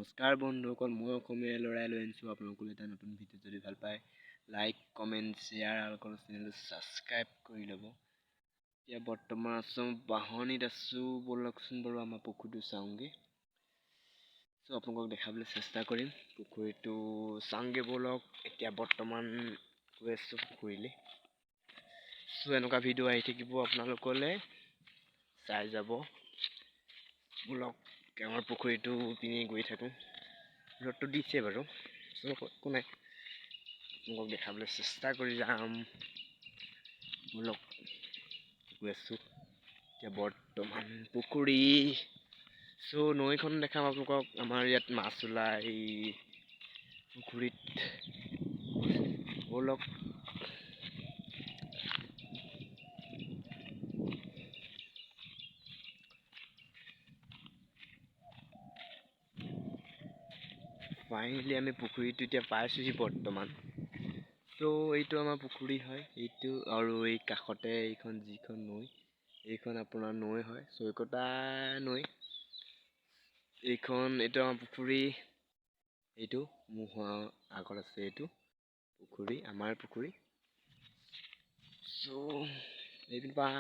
নমস্কাৰ বন্ধুসকল, মই অসমীয়া ল'ৰাই লৈ আনিছোঁ আপোনালোকলৈ এটা নতুন ভিডিঅ'। যদি ভাল পায় লাইক কমেণ্ট শ্বেয়াৰ আৰু চেনেলটো ছাবস্ক্ৰাইব কৰি ল'ব। এতিয়া বৰ্তমান আছোঁ বাহনিত আছোঁ, ব'লকচোন বাৰু আমাৰ পুখুৰীটো চাওঁগৈ। আপোনালোকক দেখাবলৈ চেষ্টা কৰিম পুখুৰীটো চাওঁগৈ ব'লক। এতিয়া বৰ্তমান গৈ আছোঁ পুখুৰীলৈ। এনেকুৱা ভিডিঅ' আহি থাকিব আপোনালোকলৈ, চাই যাব ব'লক। আমাৰ পুখুৰীটো পিনি গৈ থাকোঁ। ৰ'দটো দিছে বাৰু, একো নাই, আপোনালোকক দেখাবলৈ চেষ্টা কৰি যাম ব'লক। গৈ আছোঁ এতিয়া বৰ্তমান পুখুৰী। নৈখন দেখাম আপোনালোকক। আমাৰ ইয়াত মাছ ওলাই পুখুৰীত, ব'লক। ফাইনেলি আমি পুখুৰীটো এতিয়া পাইছোঁহি বৰ্তমান। এইটো আমাৰ পুখুৰী হয়, এইটো আৰু এই কাষতে এইখন যিখন নৈ, এইখন আপোনাৰ নৈ হয়, চৈকতা নৈ। এইটো আমাৰ পুখুৰী, এইটো মোৰ আগত আছে, এইটো পুখুৰী, আমাৰ পুখুৰী। এইপিনৰ পৰা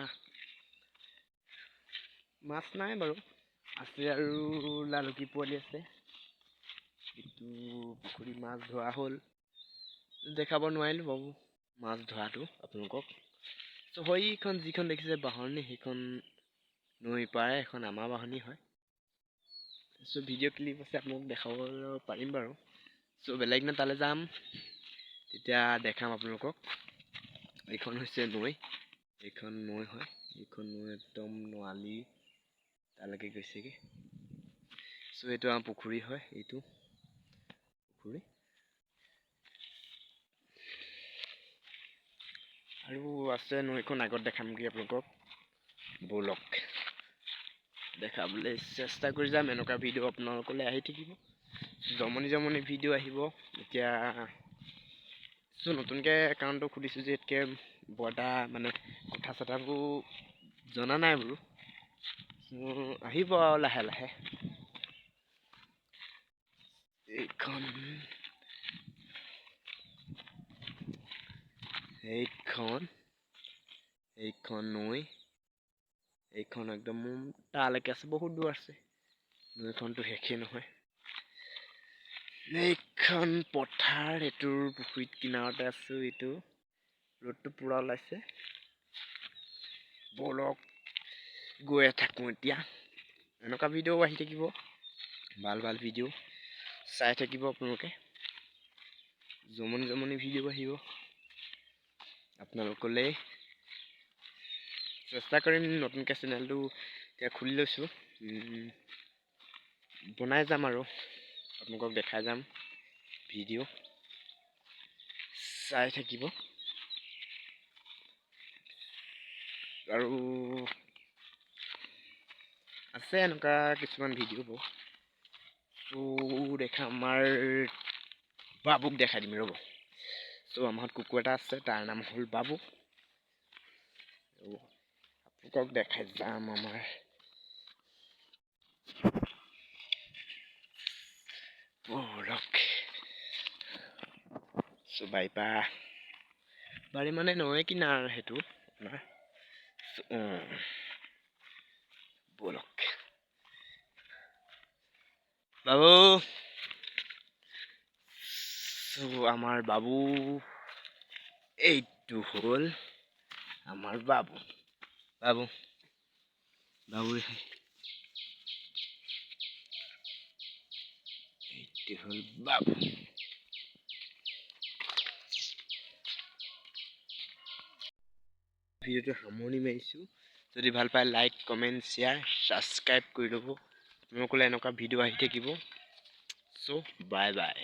মাছ নাই বাৰু, আছে আৰু লালুকি পোৱালি আছে। এইটো পুখুৰী মাছ ধৰা হ'ল, দেখাব নোৱাৰিলোঁ বাৰু মাছ ধৰাটো আপোনালোকক। সেইখন যিখন দেখিছে বাহনি, সেইখন নৈ পাৰে, এখন আমাৰ বাহনি হয়। ভিডিঅ' ক্লিপ আছে, আপোনালোকক দেখাব পাৰিম বাৰু। বেলেগ দিনা তালৈ যাম, তেতিয়া দেখাম আপোনালোকক। এইখন হৈছে নৈ, এইখন নৈ হয়, এইখন নৈ একদম নোৱালি তালৈকে গৈছেগৈ। এইটো আমাৰ পুখুৰী হয়, এইটো পুখুৰী। আৰু আছে নৈখন আগত দেখামগৈ আপোনালোকক, ব'লক। দেখাবলৈ চেষ্টা কৰি যাম। এনেকুৱা ভিডিঅ' আপোনালোকলৈ আহি থাকিব, জমনি জমনি ভিডিঅ' আহিব। এতিয়া নতুনকৈ একাউণ্টটো খুলিছোঁ যে, এতকৈ বৰ এটা মানে কথা চথাবোৰ জনা নাই বোলো। আহিব আৰু লাহে লাহে। এইখন নৈ, এইখন একদম তালৈকে আছে, বহুত দূৰ আছে, নৈখনতো শেষেই নহয়। এইখন পথাৰ, এইটোৰ পুখুৰীত কিনাৰতে আছোঁ। এইটো ৰ'দটো পুৰা ওলাইছে, ব'লক গৈ থাকোঁ এতিয়া। এনেকুৱা ভিডিঅ' আহি থাকিব, ভাল ভাল ভিডিঅ' চাই থাকিব আপোনালোকে। জমনি জমনি ভিডিঅ' আহিব আপোনালোকলৈ। চেষ্টা কৰিম, নতুনকৈ চেনেলটো এতিয়া খুলি লৈছোঁ, বনাই যাম আৰু আপোনালোকক দেখাই যাম ভিডিঅ', চাই থাকিব। আৰু আছে এনেকুৱা কিছুমান ভিডিঅ' বাৰু, দেখা আমাৰ বাবুক দেখাই দিম ৰ'ব। আমাৰ কুকুৰ এটা আছে, তাৰ নাম হ'ল বাবু। আপোনালোকক দেখাই যাম আমাৰ ব'লক। বাৰী মানে নৈ কিনাৰ, সেইটো আপোনাৰ ব'লক। বাবু, আমাৰ বাবু, এইটো হ'ল আমাৰ বাবু। বাবু এইটো হ'ল বাবু। ভিডিঅ'টো সামৰণি মাৰিছোঁ। যদি ভাল পায় লাইক কমেণ্ট শ্বেয়াৰ ছাবস্ক্ৰাইব কৰি ল'ব। আপোনালোকলৈ এনেকুৱা ভিডিঅ' আহি থাকিব। Bye bye.